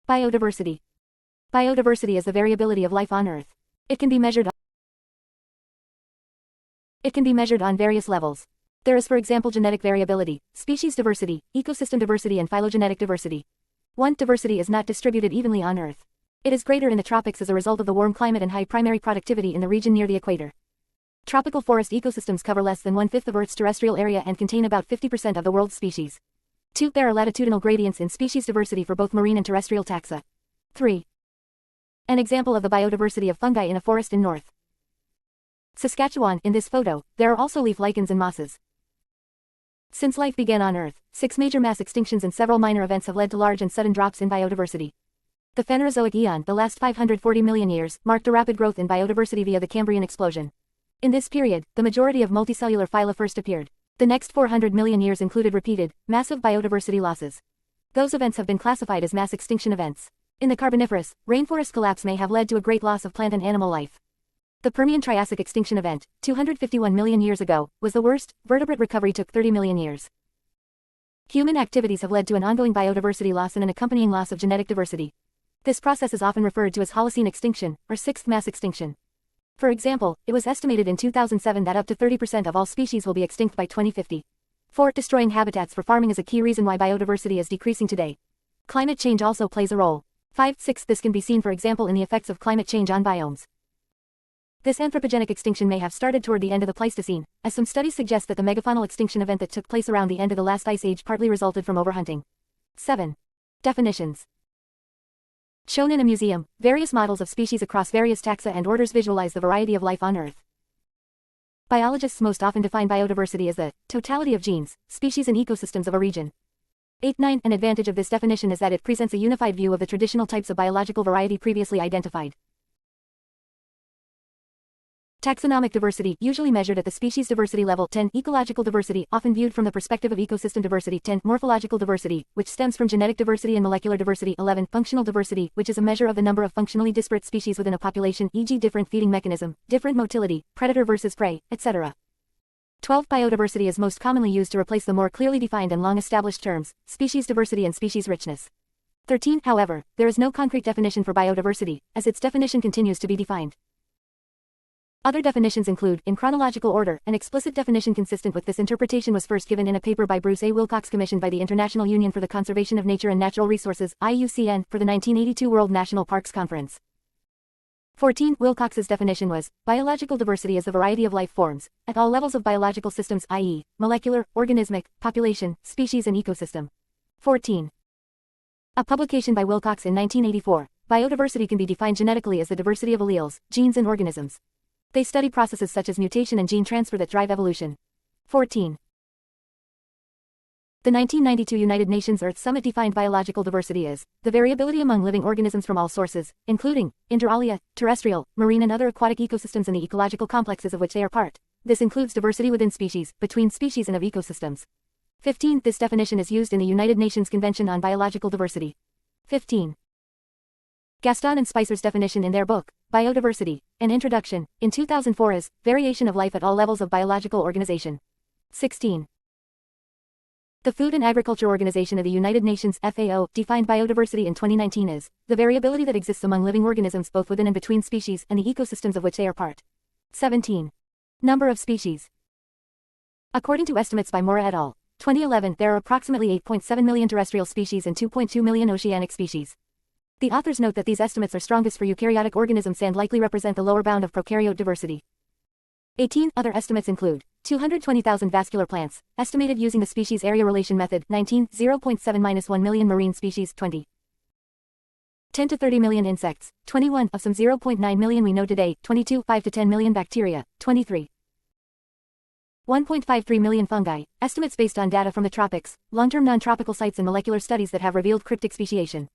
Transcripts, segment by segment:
Biodiversity. Biodiversity is the variability of life on Earth. It can be measured on various levels. There is, for example, genetic variability, species diversity, ecosystem diversity and phylogenetic diversity. 1. Diversity is not distributed evenly on Earth. It is greater in the tropics as a result of the warm climate and high primary productivity in the region near the equator. Tropical forest ecosystems cover less than 1/5 of Earth's terrestrial area and contain about 50% of the world's species. 2. There are latitudinal gradients in species diversity for both marine and terrestrial taxa. 3. An example of the biodiversity of fungi in a forest in North Saskatchewan. In this photo, there are also leaf lichens and mosses. Since life began on Earth, 6 major mass extinctions and several minor events have led to large and sudden drops in biodiversity. The Phanerozoic Eon, the last 540 million years, marked a rapid growth in biodiversity via the Cambrian explosion. In this period, the majority of multicellular phyla first appeared. The next 400 million years included repeated, massive biodiversity losses. Those events have been classified as mass extinction events. In the Carboniferous, rainforest collapse may have led to a great loss of plant and animal life. The Permian-Triassic extinction event, 251 million years ago, was the worst. Vertebrate recovery took 30 million years. Human activities have led to an ongoing biodiversity loss and an accompanying loss of genetic diversity. This process is often referred to as Holocene extinction, or sixth mass extinction. For example, it was estimated in 2007 that up to 30% of all species will be extinct by 2050. 4. Destroying habitats for farming is a key reason why biodiversity is decreasing today. Climate change also plays a role. 5. 6. This can be seen, for example, in the effects of climate change on biomes. This anthropogenic extinction may have started toward the end of the Pleistocene, as some studies suggest that the megafaunal extinction event that took place around the end of the last ice age partly resulted from overhunting. 7. Definitions. Shown in a museum, various models of species across various taxa and orders visualize the variety of life on Earth. Biologists most often define biodiversity as the totality of genes, species and ecosystems of a region. 8. 9. An advantage of this definition is that it presents a unified view of the traditional types of biological variety previously identified. Taxonomic diversity, usually measured at the species diversity level. 10. Ecological diversity, often viewed from the perspective of ecosystem diversity. 10. Morphological diversity, which stems from genetic diversity and molecular diversity. 11. Functional diversity, which is a measure of the number of functionally disparate species within a population, e.g. different feeding mechanism, different motility, predator versus prey, etc. 12. Biodiversity is most commonly used to replace the more clearly defined and long-established terms, species diversity and species richness. 13. However, there is no concrete definition for biodiversity, as its definition continues to be defined. Other definitions include, in chronological order. An explicit definition consistent with this interpretation was first given in a paper by Bruce A. Wilcox commissioned by the International Union for the Conservation of Nature and Natural Resources, IUCN, for the 1982 World National Parks Conference. 14. Wilcox's definition was, biological diversity is the variety of life forms, at all levels of biological systems, i.e., molecular, organismic, population, species and ecosystem. 14. A publication by Wilcox in 1984, biodiversity can be defined genetically as the diversity of alleles, genes in organisms. They study processes such as mutation and gene transfer that drive evolution. 14. The 1992 United Nations Earth Summit defined biological diversity as the variability among living organisms from all sources, including inter alia, terrestrial, marine and other aquatic ecosystems and the ecological complexes of which they are part. This includes diversity within species, between species and of ecosystems. 15. This definition is used in the United Nations Convention on Biological Diversity. 15. Gaston and Spicer's definition in their book, Biodiversity, An Introduction, in 2004 is, variation of life at all levels of biological organization. 16. The Food and Agriculture Organization of the United Nations, FAO, defined biodiversity in 2019 as, the variability that exists among living organisms both within and between species and the ecosystems of which they are part. 17. Number of species. According to estimates by Mora et al., 2011, there are approximately 8.7 million terrestrial species and 2.2 million oceanic species. The authors note that these estimates are strongest for eukaryotic organisms and likely represent the lower bound of prokaryote diversity. 18. Other estimates include 220,000 vascular plants, estimated using the species area relation method. 19. 0.7-1 million marine species. 20. 10 to 30 million insects. 21. Of some 0.9 million we know today. 22. 5 to 10 million bacteria. 23. 1.53 million fungi, estimates based on data from the tropics, long-term non-tropical sites and molecular studies that have revealed cryptic speciation.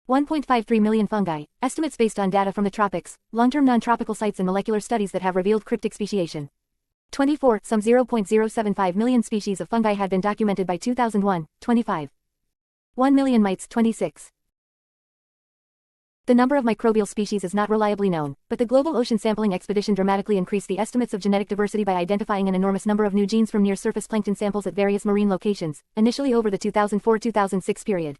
1.53 million fungi, estimates based on data from the tropics, long-term non-tropical sites and molecular studies that have revealed cryptic speciation. 24. Some 0.075 million species of fungi had been documented by 2001. 25. 1 million mites. 26. The number of microbial species is not reliably known, but the Global Ocean Sampling Expedition dramatically increased the estimates of genetic diversity by identifying an enormous number of new genes from near-surface plankton samples at various marine locations, initially over the 2004-2006 period.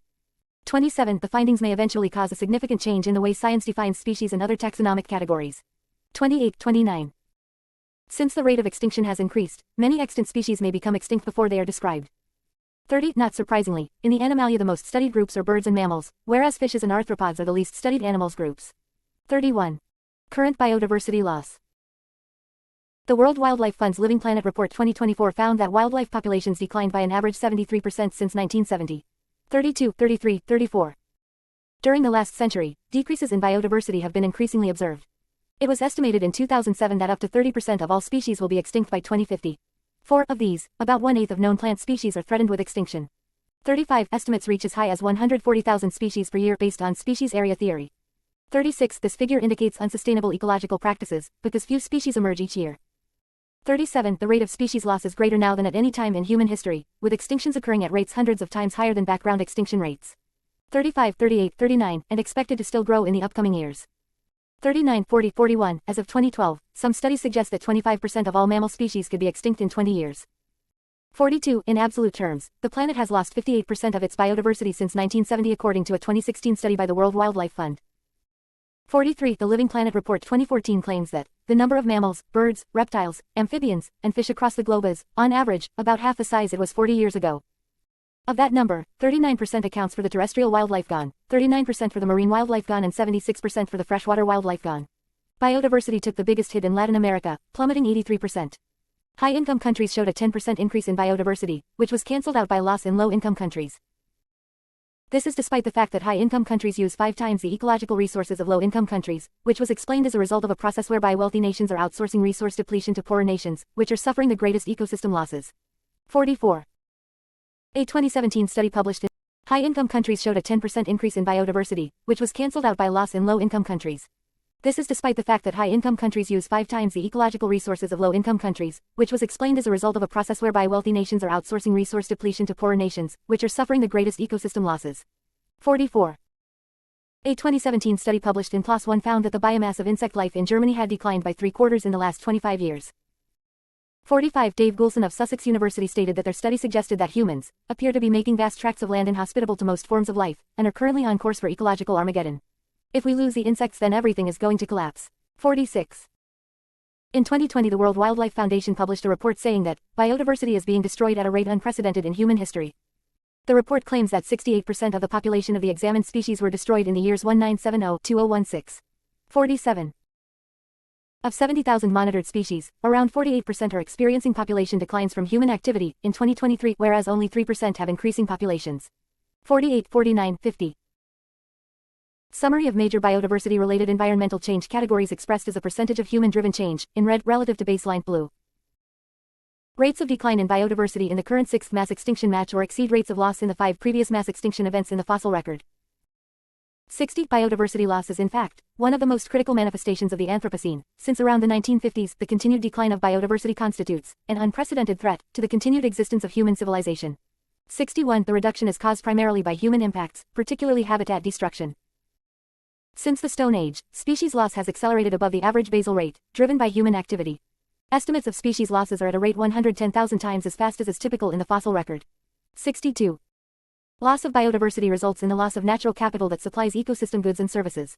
27. The findings may eventually cause a significant change in the way science defines species and other taxonomic categories. 28. 29. Since the rate of extinction has increased, many extant species may become extinct before they are described. 30. Not surprisingly, in the Animalia the most studied groups are birds and mammals, whereas fishes and arthropods are the least studied animals groups. 31. Current biodiversity loss. The World Wildlife Fund's Living Planet Report 2024 found that wildlife populations declined by an average 73% since 1970. 32, 33, 34. During the last century, decreases in biodiversity have been increasingly observed. It was estimated in 2007 that up to 30% of all species will be extinct by 2050. 4 of these, about 1/8 of known plant species, are threatened with extinction. 35. Estimates reach as high as 140,000 species per year based on species area theory. 36. This figure indicates unsustainable ecological practices, because few species emerge each year. 37. The rate of species loss is greater now than at any time in human history, with extinctions occurring at rates hundreds of times higher than background extinction rates. 35, 38, 39, and expected to still grow in the upcoming years. 39, 40, 41. As of 2012, some studies suggest that 25% of all mammal species could be extinct in 20 years. 42. In absolute terms, the planet has lost 58% of its biodiversity since 1970 according to a 2016 study by the World Wildlife Fund. 43. The Living Planet Report 2014 claims that the number of mammals, birds, reptiles, amphibians, and fish across the globe is, on average, about half the size it was 40 years ago. Of that number, 39% accounts for the terrestrial wildlife gone, 39% for the marine wildlife gone, and 76% for the freshwater wildlife gone. Biodiversity took the biggest hit in Latin America, plummeting 83%. High-income countries showed a 10% increase in biodiversity, which was cancelled out by loss in low-income countries. This is despite the fact that high-income countries use 5 times the ecological resources of low-income countries, which was explained as a result of a process whereby wealthy nations are outsourcing resource depletion to poorer nations, which are suffering the greatest ecosystem losses. 44. A 2017 study published in High-Income Countries showed a 10% increase in biodiversity, which was cancelled out by loss in low-income countries. This is despite the fact that high-income countries use 5 times the ecological resources of low-income countries, which was explained as a result of a process whereby wealthy nations are outsourcing resource depletion to poorer nations, which are suffering the greatest ecosystem losses. 44. A 2017 study published in PLOS ONE found that the biomass of insect life in Germany had declined by 3/4 in the last 25 years. 45. Dave Goulson of Sussex University stated that their study suggested that humans appear to be making vast tracts of land inhospitable to most forms of life, and are currently on course for ecological Armageddon. If we lose the insects, then everything is going to collapse. 46. In 2020, the World Wildlife Foundation published a report saying that biodiversity is being destroyed at a rate unprecedented in human history. The report claims that 68% of the population of the examined species were destroyed in the years 1970-2016. 47. Of 70,000 monitored species, around 48% are experiencing population declines from human activity in 2023, whereas only 3% have increasing populations. 48, 49, 50. Summary of major biodiversity-related environmental change categories expressed as a percentage of human-driven change, in red relative to baseline blue. Rates of decline in biodiversity in the current 6th mass extinction match or exceed rates of loss in the 5 previous mass extinction events in the fossil record. 60. Biodiversity loss is in fact one of the most critical manifestations of the Anthropocene. Since around the 1950s, the continued decline of biodiversity constitutes an unprecedented threat to the continued existence of human civilization. 61. The reduction is caused primarily by human impacts, particularly habitat destruction. Since the Stone Age, species loss has accelerated above the average basal rate, driven by human activity. Estimates of species losses are at a rate 110,000 times as fast as is typical in the fossil record. 62. Loss of biodiversity results in the loss of natural capital that supplies ecosystem goods and services.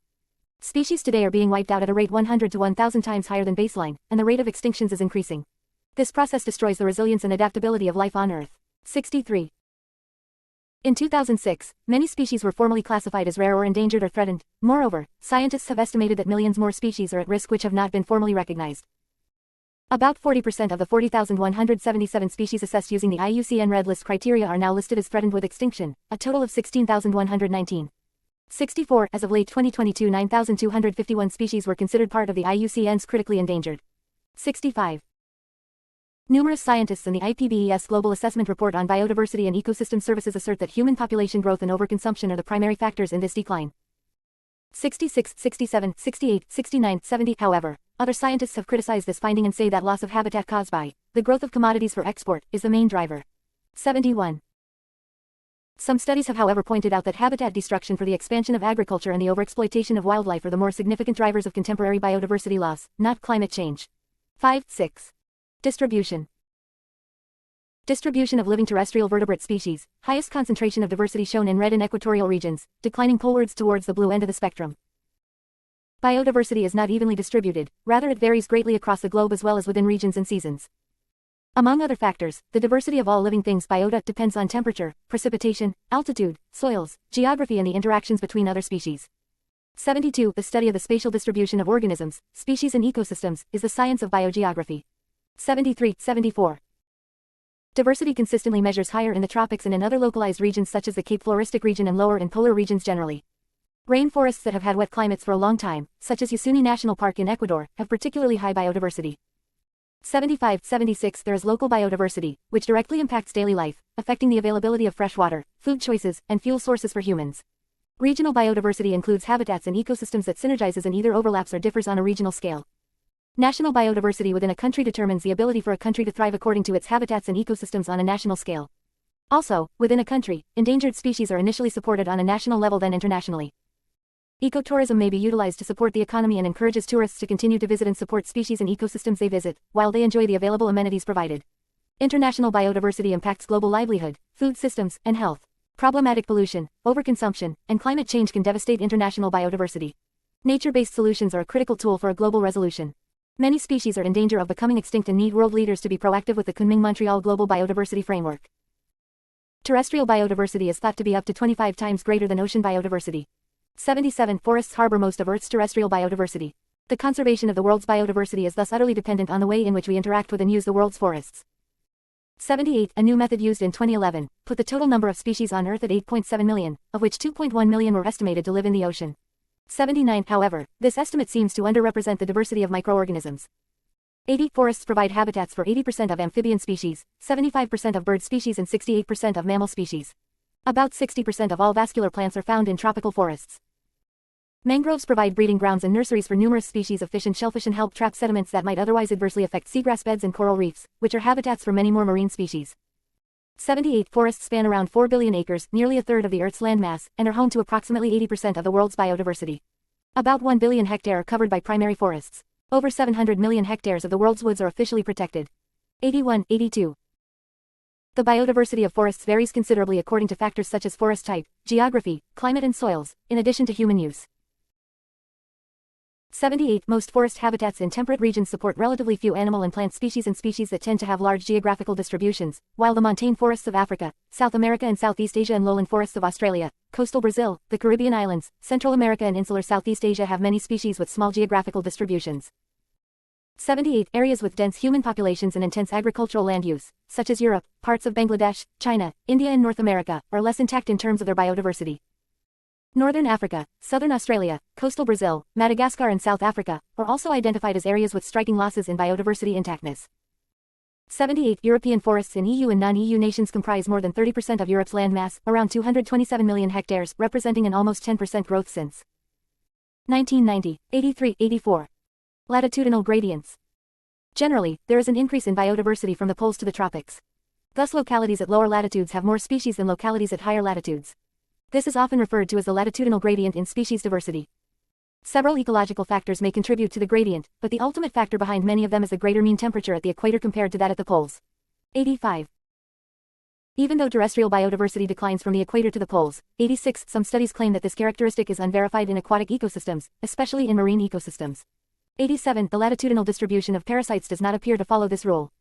Species today are being wiped out at a rate 100 to 1,000 times higher than baseline, and the rate of extinctions is increasing. This process destroys the resilience and adaptability of life on Earth. 63. In 2006, many species were formally classified as rare or endangered or threatened. Moreover, scientists have estimated that millions more species are at risk which have not been formally recognized. About 40% of the 40,177 species assessed using the IUCN Red List criteria are now listed as threatened with extinction, a total of 16,119. 64. As of late 2022, 9,251 species were considered part of the IUCN's critically endangered. 65. Numerous scientists in the IPBES Global Assessment Report on Biodiversity and Ecosystem Services assert that human population growth and overconsumption are the primary factors in this decline. 66, 67, 68, 69, 70. However, other scientists have criticized this finding and say that loss of habitat caused by the growth of commodities for export is the main driver. 71. Some studies have however pointed out that habitat destruction for the expansion of agriculture and the overexploitation of wildlife are the more significant drivers of contemporary biodiversity loss, not climate change. 5, 6. Distribution. Distribution of living terrestrial vertebrate species, highest concentration of diversity shown in red in equatorial regions, declining polewards towards the blue end of the spectrum. Biodiversity is not evenly distributed, rather it varies greatly across the globe as well as within regions and seasons. Among other factors, the diversity of all living things biota depends on temperature, precipitation, altitude, soils, geography and the interactions between other species. 72. The study of the spatial distribution of organisms, species and ecosystems, is the science of biogeography. 73. 74. Diversity consistently measures higher in the tropics and in other localized regions such as the Cape Floristic region and lower in polar regions generally. Rainforests that have had wet climates for a long time, such as Yasuni National Park in Ecuador, have particularly high biodiversity. 75. 76. There is local biodiversity, which directly impacts daily life, affecting the availability of fresh water, food choices, and fuel sources for humans. Regional biodiversity includes habitats and ecosystems that synergizes and either overlaps or differs on a regional scale. National biodiversity within a country determines the ability for a country to thrive according to its habitats and ecosystems on a national scale. Also, within a country, endangered species are initially supported on a national level then internationally. Ecotourism may be utilized to support the economy and encourages tourists to continue to visit and support species and ecosystems they visit, while they enjoy the available amenities provided. International biodiversity impacts global livelihood, food systems, and health. Problematic pollution, overconsumption, and climate change can devastate international biodiversity. Nature-based solutions are a critical tool for a global resolution. Many species are in danger of becoming extinct and need world leaders to be proactive with the Kunming-Montreal Global Biodiversity Framework. Terrestrial biodiversity is thought to be up to 25 times greater than ocean biodiversity. 77. Forests harbor most of Earth's terrestrial biodiversity. The conservation of the world's biodiversity is thus utterly dependent on the way in which we interact with and use the world's forests. 78. A new method used in 2011 put the total number of species on Earth at 8.7 million, of which 2.1 million were estimated to live in the ocean. 79. However, this estimate seems to underrepresent the diversity of microorganisms. 80. Forests provide habitats for 80% of amphibian species, 75% of bird species and 68% of mammal species. About 60% of all vascular plants are found in tropical forests. Mangroves provide breeding grounds and nurseries for numerous species of fish and shellfish and help trap sediments that might otherwise adversely affect seagrass beds and coral reefs, which are habitats for many more marine species. 78. Forests span around 4 billion acres, nearly a third of the Earth's landmass, and are home to approximately 80% of the world's biodiversity. About 1 billion hectares are covered by primary forests. Over 700 million hectares of the world's woods are officially protected. 81. 82. The biodiversity of forests varies considerably according to factors such as forest type, geography, climate and soils, in addition to human use. 78. Most forest habitats in temperate regions support relatively few animal and plant species and species that tend to have large geographical distributions, while the montane forests of Africa, South America and Southeast Asia and lowland forests of Australia, coastal Brazil, the Caribbean islands, Central America and insular Southeast Asia have many species with small geographical distributions. 78. Areas with dense human populations and intense agricultural land use, such as Europe, parts of Bangladesh, China, India and North America, are less intact in terms of their biodiversity. Northern Africa, Southern Australia, coastal Brazil, Madagascar and South Africa are also identified as areas with striking losses in biodiversity intactness. 78. European forests in EU and non-EU nations comprise more than 30% of Europe's landmass, around 227 million hectares, representing an almost 10% growth since 1990. 83. 84. Latitudinal gradients. Generally, there is an increase in biodiversity from the poles to the tropics. Thus localities at lower latitudes have more species than localities at higher latitudes. This is often referred to as the latitudinal gradient in species diversity. Several ecological factors may contribute to the gradient, but the ultimate factor behind many of them is the greater mean temperature at the equator compared to that at the poles. 85. Even though terrestrial biodiversity declines from the equator to the poles, 86, some studies claim that this characteristic is unverified in aquatic ecosystems, especially in marine ecosystems. 87. The latitudinal distribution of parasites does not appear to follow this rule.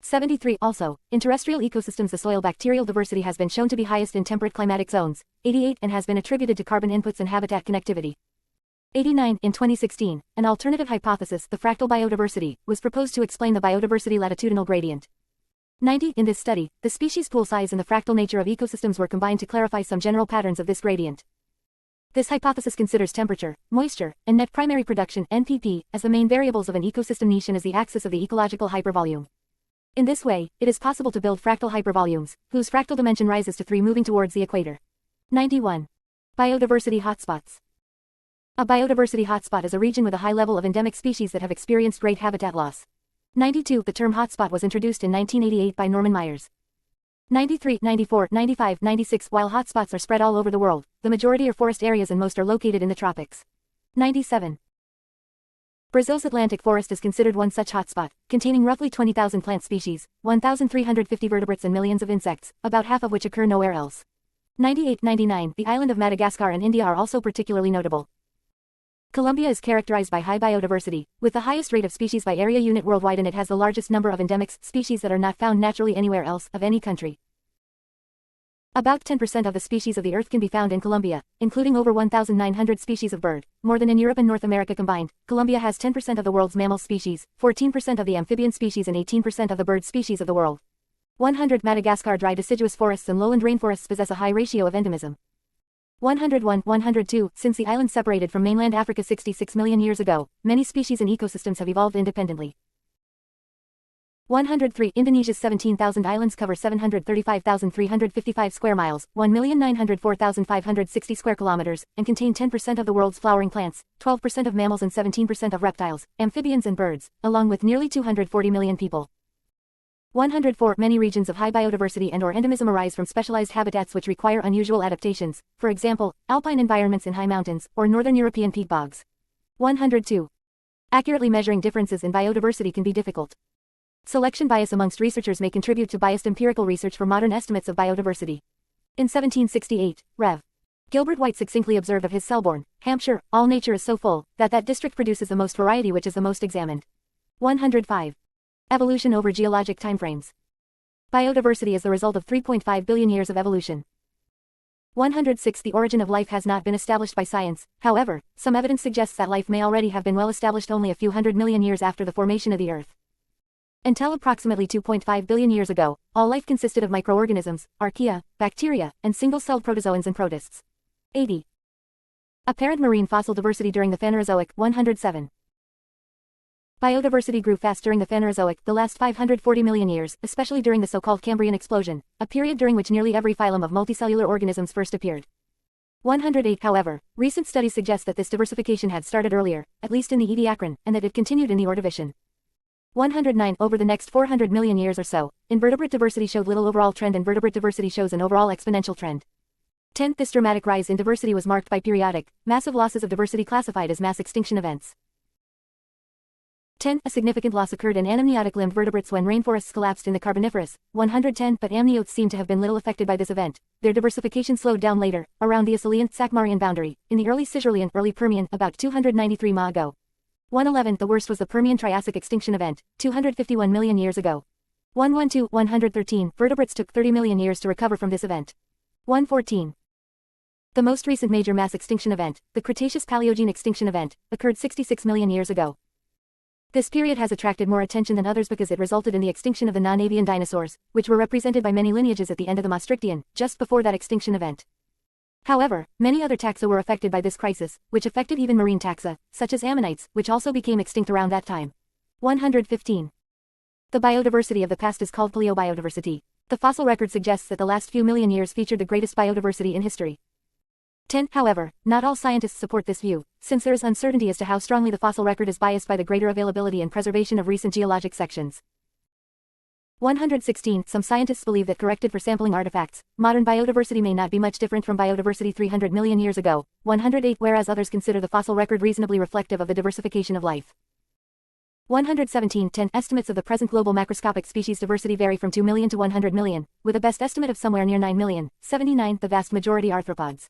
73. Also, in terrestrial ecosystems the soil bacterial diversity has been shown to be highest in temperate climatic zones. 88. And has been attributed to carbon inputs and habitat connectivity. 89. In 2016, an alternative hypothesis, the fractal biodiversity, was proposed to explain the biodiversity latitudinal gradient. 90. In this study, the species pool size and the fractal nature of ecosystems were combined to clarify some general patterns of this gradient. This hypothesis considers temperature, moisture, and net primary production (NPP) as the main variables of an ecosystem niche and as the axis of the ecological hypervolume. In this way, it is possible to build fractal hypervolumes, whose fractal dimension rises to 3 moving towards the equator. 91. Biodiversity hotspots. A biodiversity hotspot is a region with a high level of endemic species that have experienced great habitat loss. 92. The term hotspot was introduced in 1988 by Norman Myers. 93, 94, 95, 96. While hotspots are spread all over the world, the majority are forest areas and most are located in the tropics. 97. Brazil's Atlantic forest is considered one such hotspot, containing roughly 20,000 plant species, 1,350 vertebrates and millions of insects, about half of which occur nowhere else. 98-99. The island of Madagascar and India are also particularly notable. Colombia is characterized by high biodiversity, with the highest rate of species by area unit worldwide, and it has the largest number of endemics, species that are not found naturally anywhere else, of any country. About 10% of the species of the Earth can be found in Colombia, including over 1,900 species of bird, more than in Europe and North America combined. Colombia has 10% of the world's mammal species, 14% of the amphibian species and 18% of the bird species of the world. 100. Madagascar dry deciduous forests and lowland rainforests possess a high ratio of endemism. 101. 102. Since the island separated from mainland Africa 66 million years ago, many species and ecosystems have evolved independently. 103. Indonesia's 17,000 islands cover 735,355 square miles, 1,904,560 square kilometers, and contain 10% of the world's flowering plants, 12% of mammals and 17% of reptiles, amphibians and birds, along with nearly 240 million people. 104. Many regions of high biodiversity and/or endemism arise from specialized habitats which require unusual adaptations, for example, alpine environments in high mountains, or northern European peat bogs. 102. Accurately measuring differences in biodiversity can be difficult. Selection bias amongst researchers may contribute to biased empirical research for modern estimates of biodiversity. In 1768, Rev. Gilbert White succinctly observed of his Selborne, Hampshire, "All nature is so full, that district produces the most variety which is the most examined." 105. Evolution over geologic timeframes. Biodiversity is the result of 3.5 billion years of evolution. 106. The origin of life has not been established by science, however, some evidence suggests that life may already have been well established only a few hundred million years after the formation of the Earth. Until approximately 2.5 billion years ago, all life consisted of microorganisms, archaea, bacteria, and single-celled protozoans and protists. 80. Apparent marine fossil diversity during the Phanerozoic. 107. Biodiversity grew fast during the Phanerozoic, the last 540 million years, especially during the so-called Cambrian explosion, a period during which nearly every phylum of multicellular organisms first appeared. 108. However, recent studies suggest that this diversification had started earlier, at least in the Ediacaran, and that it continued in the Ordovician. 109. Over the next 400 million years or so, invertebrate diversity showed little overall trend and vertebrate diversity shows an overall exponential trend. 10. This dramatic rise in diversity was marked by periodic, massive losses of diversity classified as mass extinction events. 10. A significant loss occurred in amniotic limbed vertebrates when rainforests collapsed in the Carboniferous. 110. But amniotes seem to have been little affected by this event. Their diversification slowed down later, around the Asilian-Sakmarian boundary, in the early Silurian, early Permian, about 293 ma ago. 111. The worst was the Permian-Triassic extinction event, 251 million years ago. 112. 113. Vertebrates took 30 million years to recover from this event. 114. The most recent major mass extinction event, the Cretaceous-Paleogene extinction event, occurred 66 million years ago. This period has attracted more attention than others because it resulted in the extinction of the non-avian dinosaurs, which were represented by many lineages at the end of the Maastrichtian, just before that extinction event. However, many other taxa were affected by this crisis, which affected even marine taxa, such as ammonites, which also became extinct around that time. 115. The biodiversity of the past is called paleobiodiversity. The fossil record suggests that the last few million years featured the greatest biodiversity in history. 10. However, not all scientists support this view, since there is uncertainty as to how strongly the fossil record is biased by the greater availability and preservation of recent geologic sections. 116. Some scientists believe that corrected for sampling artifacts, modern biodiversity may not be much different from biodiversity 300 million years ago. 108. Whereas others consider the fossil record reasonably reflective of the diversification of life. 117. 10. Estimates of the present global macroscopic species diversity vary from 2 million to 100 million, with a best estimate of somewhere near 9 million. 79. The vast majority arthropods.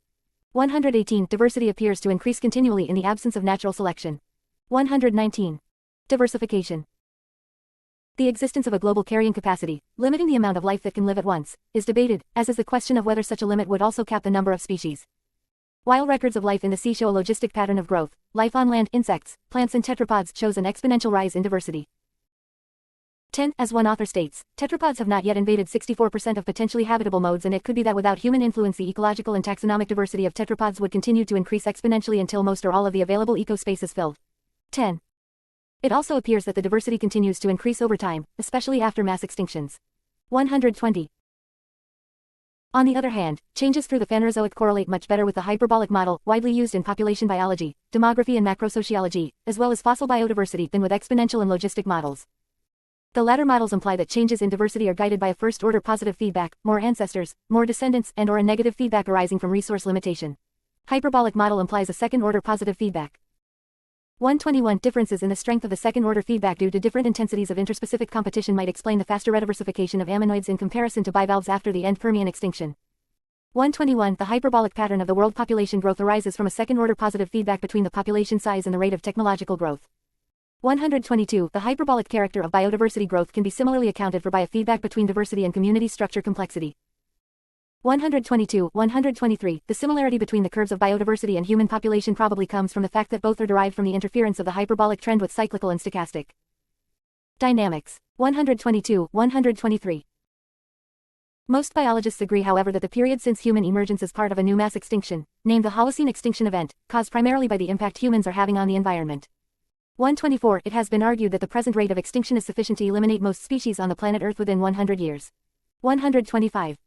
118. Diversity appears to increase continually in the absence of natural selection. 119. Diversification. The existence of a global carrying capacity, limiting the amount of life that can live at once, is debated, as is the question of whether such a limit would also cap the number of species. While records of life in the sea show a logistic pattern of growth, life on land, insects, plants and tetrapods shows an exponential rise in diversity. 10. As one author states, tetrapods have not yet invaded 64% of potentially habitable modes, and it could be that without human influence the ecological and taxonomic diversity of tetrapods would continue to increase exponentially until most or all of the available ecospace is filled. 10. It also appears that the diversity continues to increase over time, especially after mass extinctions. 120. On the other hand, changes through the Phanerozoic correlate much better with the hyperbolic model, widely used in population biology, demography and macrosociology, as well as fossil biodiversity, than with exponential and logistic models. The latter models imply that changes in diversity are guided by a first-order positive feedback, more ancestors, more descendants, and/or a negative feedback arising from resource limitation. Hyperbolic model implies a second-order positive feedback. 121 Differences in the strength of the second-order feedback due to different intensities of interspecific competition might explain the faster rediversification of ammonoids in comparison to bivalves after the end Permian extinction. 121 The hyperbolic pattern of the world population growth arises from a second-order positive feedback between the population size and the rate of technological growth. 122 The hyperbolic character of biodiversity growth can be similarly accounted for by a feedback between diversity and community structure complexity. 123 The similarity between the curves of biodiversity and human population probably comes from the fact that both are derived from the interference of the hyperbolic trend with cyclical and stochastic dynamics. 123 Most biologists agree, however, that the period since human emergence as part of a new mass extinction, named the Holocene extinction event, caused primarily by the impact humans are having on the environment. 124 It has been argued that the present rate of extinction is sufficient to eliminate most species on the planet Earth within 100 years. 125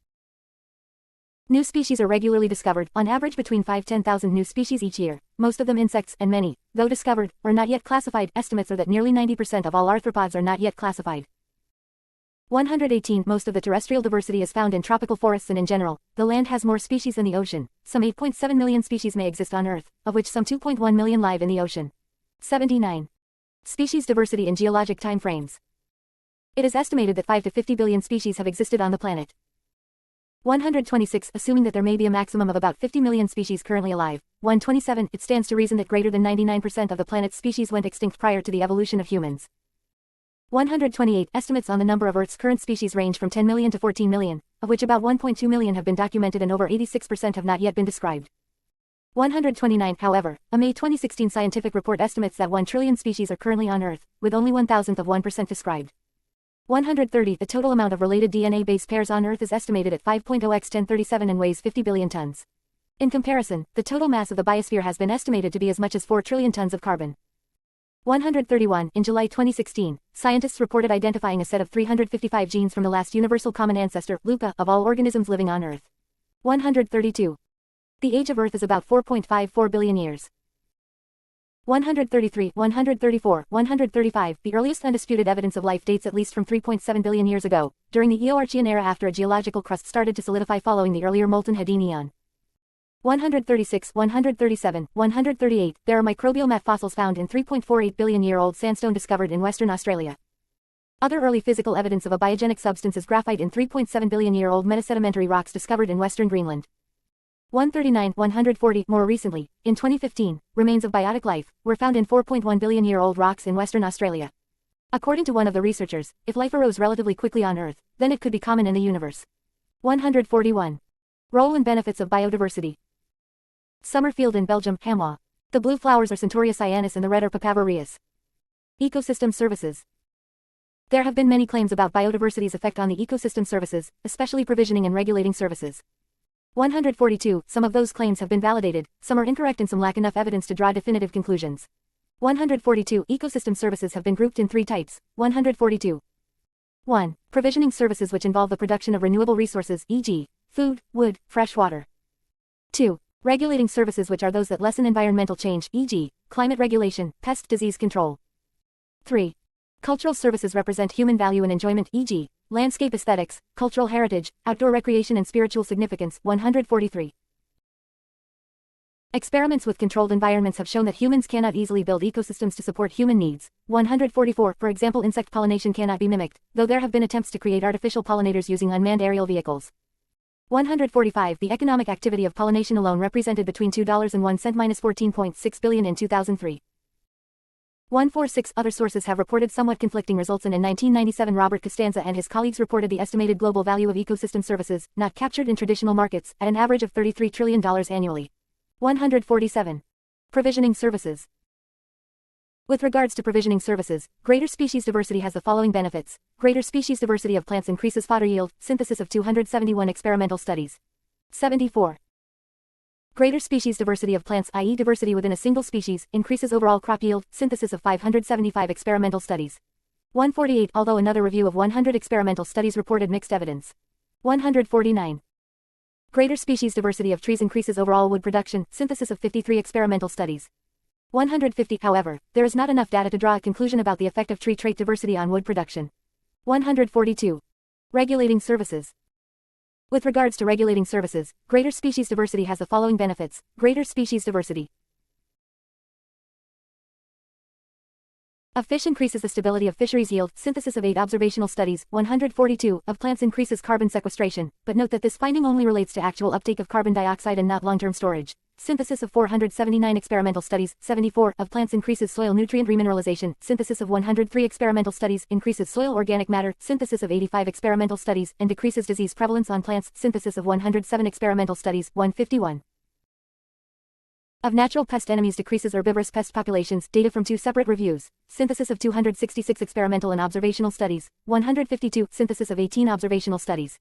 New species are regularly discovered, on average between 5–10,000 new species each year, most of them insects, and many, though discovered, or not yet classified. Estimates are that nearly 90% of all arthropods are not yet classified. 118 Most of the terrestrial diversity is found in tropical forests, and in general, the land has more species than the ocean. Some 8.7 million species may exist on Earth, of which some 2.1 million live in the ocean. 79 Species diversity in geologic time frames. It is estimated that 5 to 50 billion species have existed on the planet. 126 Assuming that there may be a maximum of about 50 million species currently alive. 127 It stands to reason that greater than 99% of the planet's species went extinct prior to the evolution of humans. 128 Estimates on the number of Earth's current species range from 10 million to 14 million, of which about 1.2 million have been documented and over 86% have not yet been described. 129 However, a May 2016 scientific report estimates that 1 trillion species are currently on Earth, with only 1/1000% described. 130 The total amount of related DNA base pairs on Earth is estimated at 5.0 x 1037 and weighs 50 billion tons. In comparison, the total mass of the biosphere has been estimated to be as much as 4 trillion tons of carbon. 131 In July 2016, scientists reported identifying a set of 355 genes from the last universal common ancestor, LUCA, of all organisms living on Earth. 132 The age of Earth is about 4.54 billion years. 133, 134, 135 The earliest undisputed evidence of life dates at least from 3.7 billion years ago, during the Eoarchean era after a geological crust started to solidify following the earlier molten Hadean eon. 136, 137, 138 There are microbial mat fossils found in 3.48 billion-year-old sandstone discovered in Western Australia. Other early physical evidence of a biogenic substance is graphite in 3.7 billion-year-old metasedimentary rocks discovered in western Greenland. 139, 140 More recently, in 2015, remains of biotic life were found in 4.1 billion-year-old rocks in Western Australia. According to one of the researchers, if life arose relatively quickly on Earth, then it could be common in the universe. 141. Role and benefits of biodiversity. Summerfield in Belgium, Hamois. The blue flowers are Centaurea cyanus and the red are Papaver. Ecosystem services. There have been many claims about biodiversity's effect on the ecosystem services, especially provisioning and regulating services. 142 Some of those claims have been validated, some are incorrect and some lack enough evidence to draw definitive conclusions. 142 Ecosystem services have been grouped in 3 types. 142 1. Provisioning services which involve the production of renewable resources, e.g., food, wood, fresh water. 2. Regulating services which are those that lessen environmental change, e.g., climate regulation, pest disease control. 3. Cultural services represent human value and enjoyment, e.g., landscape aesthetics, cultural heritage, outdoor recreation and spiritual significance. 143. Experiments with controlled environments have shown that humans cannot easily build ecosystems to support human needs. 144. For example, insect pollination cannot be mimicked, though there have been attempts to create artificial pollinators using unmanned aerial vehicles. 145. The economic activity of pollination alone represented between $2.01 - 14.6 billion in 2003. 146 Other sources have reported somewhat conflicting results, and in 1997 Robert Costanza and his colleagues reported the estimated global value of ecosystem services, not captured in traditional markets, at an average of $33 trillion annually. 147. Provisioning services. With regards to provisioning services, greater species diversity has the following benefits. Greater species diversity of plants increases fodder yield, synthesis of 271 experimental studies. 74. Greater species diversity of plants, i.e. diversity within a single species, increases overall crop yield, synthesis of 575 experimental studies. 148 Although another review of 100 experimental studies reported mixed evidence. 149. Greater species diversity of trees increases overall wood production, synthesis of 53 experimental studies. 150 However, there is not enough data to draw a conclusion about the effect of tree trait diversity on wood production. 142. Regulating services. With regards to regulating services, greater species diversity has the following benefits. Greater species diversity Of fish increases the stability of fisheries yield. Synthesis of 8 observational studies. 142 of plants increases carbon sequestration, but note that this finding only relates to actual uptake of carbon dioxide and not long-term storage. Synthesis of 479 experimental studies. 74 of plants increases soil nutrient remineralization. Synthesis of 103 experimental studies increases soil organic matter. Synthesis of 85 experimental studies and decreases disease prevalence on plants. Synthesis of 107 experimental studies. 151 of natural pest enemies decreases herbivorous pest populations. Data from 2 separate reviews. Synthesis of 266 experimental and observational studies. 152 synthesis of 18 observational studies.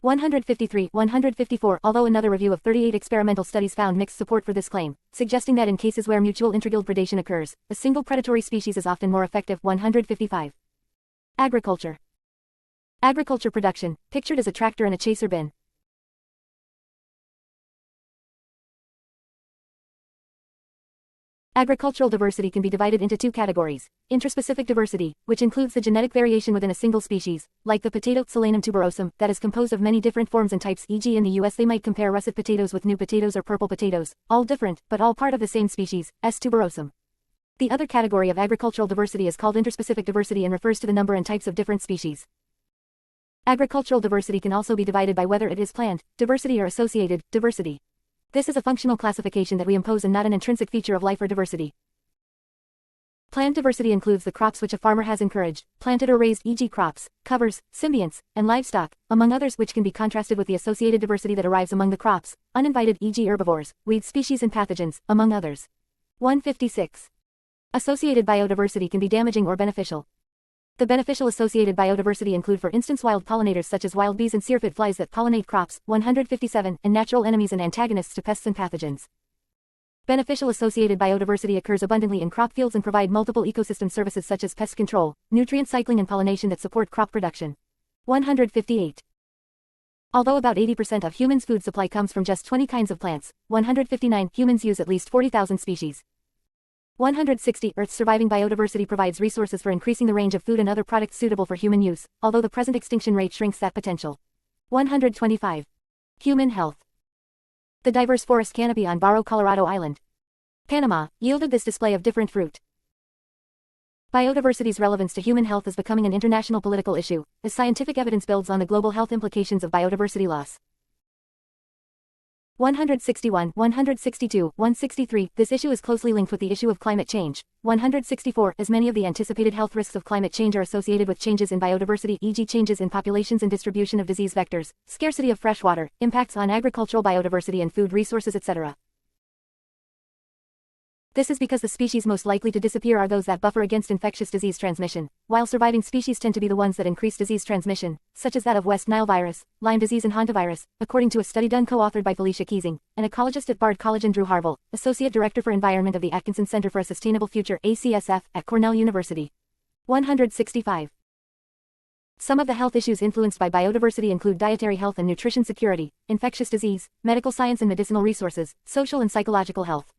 153, 154. Although another review of 38 experimental studies found mixed support for this claim, suggesting that in cases where mutual intraguild predation occurs, a single predatory species is often more effective. 155. Agriculture. Agriculture production, pictured as a tractor and a chaser bin. Agricultural diversity can be divided into 2 categories. Intraspecific diversity, which includes the genetic variation within a single species, like the potato Solanum tuberosum, that is composed of many different forms and types. E.g. in the US they might compare russet potatoes with new potatoes or purple potatoes, all different, but all part of the same species, S. tuberosum. The other category of agricultural diversity is called interspecific diversity and refers to the number and types of different species. Agricultural diversity can also be divided by whether it is plant diversity or associated diversity. This is a functional classification that we impose and not an intrinsic feature of life or diversity. Plant diversity includes the crops which a farmer has encouraged, planted or raised, e.g. crops, covers, symbionts, and livestock, among others, which can be contrasted with the associated diversity that arrives among the crops, uninvited, e.g. herbivores, weed species and pathogens, among others. 156. Associated biodiversity can be damaging or beneficial. The beneficial associated biodiversity include for instance wild pollinators such as wild bees and syrphid flies that pollinate crops. 157, and natural enemies and antagonists to pests and pathogens. Beneficial associated biodiversity occurs abundantly in crop fields and provide multiple ecosystem services such as pest control, nutrient cycling and pollination that support crop production. 158. Although about 80% of humans' food supply comes from just 20 kinds of plants, 159 humans use at least 40,000 species. 160. Earth's surviving biodiversity provides resources for increasing the range of food and other products suitable for human use, although the present extinction rate shrinks that potential. 125. Human health. The diverse forest canopy on Barro Colorado Island, Panama, yielded this display of different fruit. Biodiversity's relevance to human health is becoming an international political issue, as scientific evidence builds on the global health implications of biodiversity loss. 161, 162, 163. This issue is closely linked with the issue of climate change. 164. As many of the anticipated health risks of climate change are associated with changes in biodiversity, e.g. changes in populations and distribution of disease vectors, scarcity of fresh water, impacts on agricultural biodiversity and food resources, etc. This is because the species most likely to disappear are those that buffer against infectious disease transmission, while surviving species tend to be the ones that increase disease transmission, such as that of West Nile virus, Lyme disease and hantavirus, according to a study done co-authored by Felicia Keesing, an ecologist at Bard College, and Drew Harville, Associate Director for Environment of the Atkinson Center for a Sustainable Future ACSF, at Cornell University. 165. Some of the health issues influenced by biodiversity include dietary health and nutrition security, infectious disease, medical science and medicinal resources, social and psychological health.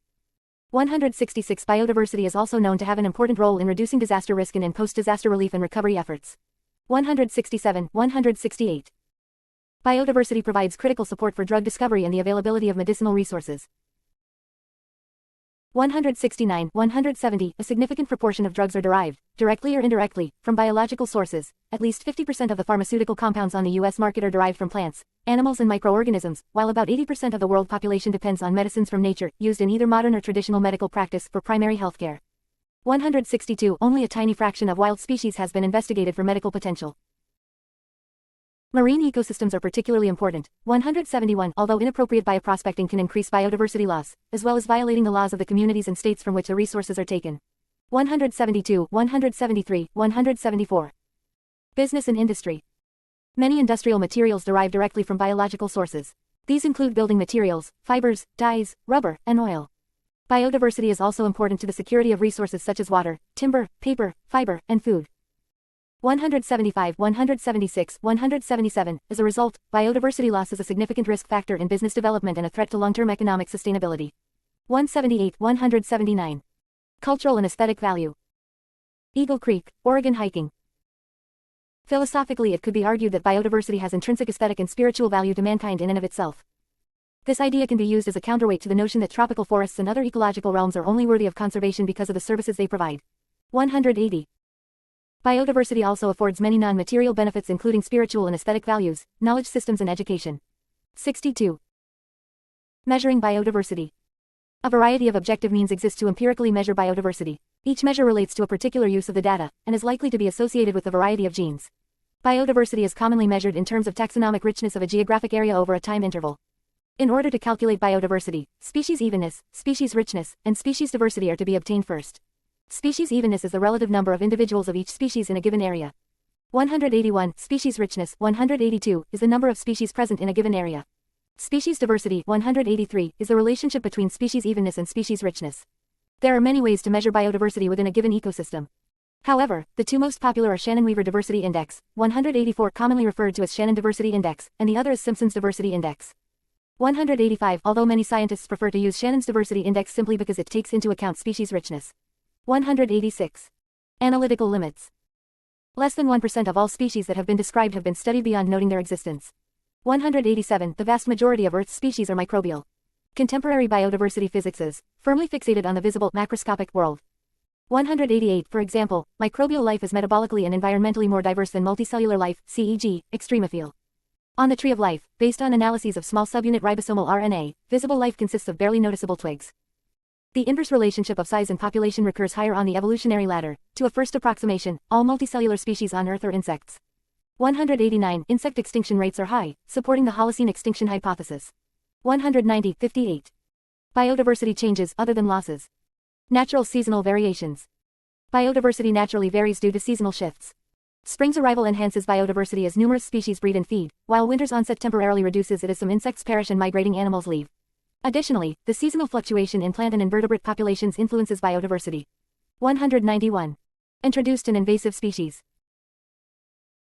166. Biodiversity is also known to have an important role in reducing disaster risk and in post-disaster relief and recovery efforts. 167, 168. Biodiversity provides critical support for drug discovery and the availability of medicinal resources. 169, 170. A significant proportion of drugs are derived, directly or indirectly, from biological sources. At least 50% of the pharmaceutical compounds on the U.S. market are derived from plants, animals and microorganisms, while about 80% of the world population depends on medicines from nature, used in either modern or traditional medical practice for primary healthcare. 162. Only a tiny fraction of wild species has been investigated for medical potential. Marine ecosystems are particularly important. 171. Although inappropriate bioprospecting can increase biodiversity loss, as well as violating the laws of the communities and states from which the resources are taken. 172, 173, 174. Business and industry. Many industrial materials derive directly from biological sources. These include building materials, fibers, dyes, rubber, and oil. Biodiversity is also important to the security of resources such as water, timber, paper, fiber, and food. 175, 176, 177. As a result, biodiversity loss is a significant risk factor in business development and a threat to long-term economic sustainability. 178, 179. Cultural and aesthetic value. Eagle Creek, Oregon hiking. Philosophically, it could be argued that biodiversity has intrinsic aesthetic and spiritual value to mankind in and of itself. This idea can be used as a counterweight to the notion that tropical forests and other ecological realms are only worthy of conservation because of the services they provide. 180. Biodiversity also affords many non-material benefits including spiritual and aesthetic values, knowledge systems and education. 62. Measuring biodiversity. A variety of objective means exist to empirically measure biodiversity. Each measure relates to a particular use of the data, and is likely to be associated with a variety of genes. Biodiversity is commonly measured in terms of taxonomic richness of a geographic area over a time interval. In order to calculate biodiversity, species evenness, species richness, and species diversity are to be obtained first. Species evenness is the relative number of individuals of each species in a given area. 181. Species richness, 182, is the number of species present in a given area. Species diversity, 183, is the relationship between species evenness and species richness. There are many ways to measure biodiversity within a given ecosystem. However, the two most popular are Shannon-Weaver Diversity Index, 184 commonly referred to as Shannon Diversity Index, and the other is Simpson's Diversity Index. 185. Although many scientists prefer to use Shannon's Diversity Index simply because it takes into account species richness. 186. Analytical limits. Less than 1% of all species that have been described have been studied beyond noting their existence. 187. The vast majority of Earth's species are microbial. Contemporary biodiversity physics is firmly fixated on the visible, macroscopic world. 188. For example, microbial life is metabolically and environmentally more diverse than multicellular life, CEG, extremophile. On the tree of life, based on analyses of small subunit ribosomal RNA, visible life consists of barely noticeable twigs. The inverse relationship of size and population recurs higher on the evolutionary ladder. To a first approximation, all multicellular species on Earth are insects. 189. Insect extinction rates are high, supporting the Holocene extinction hypothesis. 190. 58. Biodiversity changes other than losses. Natural seasonal variations. Biodiversity naturally varies due to seasonal shifts. Spring's arrival enhances biodiversity as numerous species breed and feed, while winter's onset temporarily reduces it as some insects perish and migrating animals leave. Additionally, the seasonal fluctuation in plant and invertebrate populations influences biodiversity. 191. Introduced and invasive species.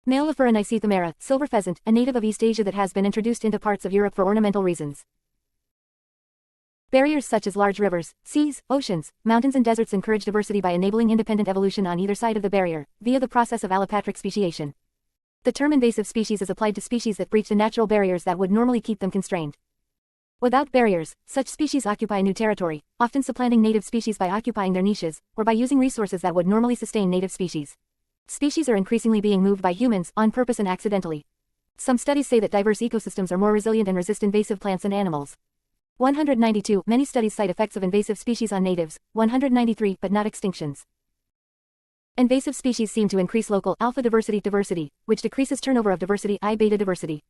Maleifera nicethamera, silver pheasant, a native of East Asia that has been introduced into parts of Europe for ornamental reasons. Barriers such as large rivers, seas, oceans, mountains and deserts encourage diversity by enabling independent evolution on either side of the barrier, via the process of allopatric speciation. The term invasive species is applied to species that breach the natural barriers that would normally keep them constrained. Without barriers, such species occupy new territory, often supplanting native species by occupying their niches, or by using resources that would normally sustain native species. Species are increasingly being moved by humans, on purpose and accidentally. Some studies say that diverse ecosystems are more resilient and resist invasive plants and animals. 192. Many studies cite effects of invasive species on natives. 193. But not extinctions. Invasive species seem to increase local alpha diversity, which decreases turnover of diversity I beta diversity.